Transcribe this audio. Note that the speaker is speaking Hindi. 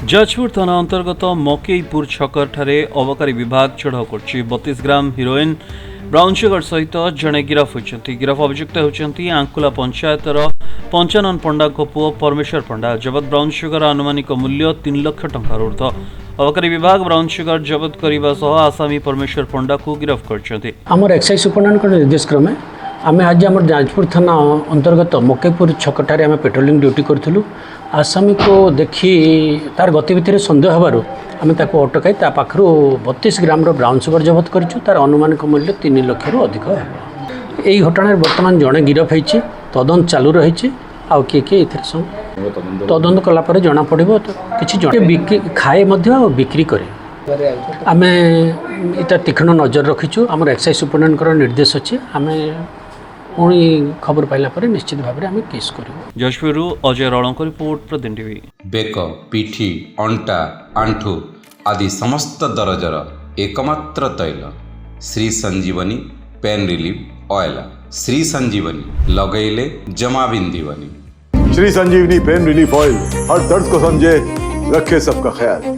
जाजपुर थाना अंतर्गत मकईपुर छकर ठारे अबकारी विभाग चढ़ाऊ कर 32 ग्राम हिरोइन ब्राउन सुगर सहित जड़े गिरफ होती। गिरफ अभियुक्त होती आंकुला पंचायतर पंचानन पंडा पुओ परमेश्वर पंडा। जबत ब्राउन सुगर आनुमानिक मूल्य 3 लाख टंका ऊर्ध। अबकारी विभाग ब्राउन सुगर जबत करने सह आसामी परमेश्वर पंडा को गिरफ कर एक्साइज सुपरडेंट निर्देश क्रमे आम आज आम जाजपुर थाना अंतर्गत मकईपुर छकटारे आम पेट्रोलिंग ड्यूटी करूँ। आसामी को देखी तार गतिविधि सन्देह हबार आम अटकाई पाखु 32 ग्राम ब्राउन सुगर जबत करूँ। तार अनुमानिक मूल्य 3 लाख अधिक है। यही घटना बर्तमान जड़े गिरफ होती तदंत चालू रही। आउ किए किए तदंत कलापर जना पड़ो तो किसी जड़े खाए बिक्री करे आम इटा तीक्ष्ण नजर रखीचु। आम एक्साइज सुपरडेंट निर्देश अच्छे आम पुणी खबर पाइला पर निश्चित भाव में आम केस करूँ। जशपुर अजय रौलंक रिपोर्ट प्रतिदिन टीवी। बेक पिठी अंटा आंठू आदि समस्त दरजर एकमात्र तैल श्री संजीवनी पेन रिलीफ ऑयल। श्री संजीवनी लगैले जमा बिंदीवनी। श्री संजीवनी पेन रिलीफ ऑयल हर दर्द को समझे, रखे सबका ख्याल।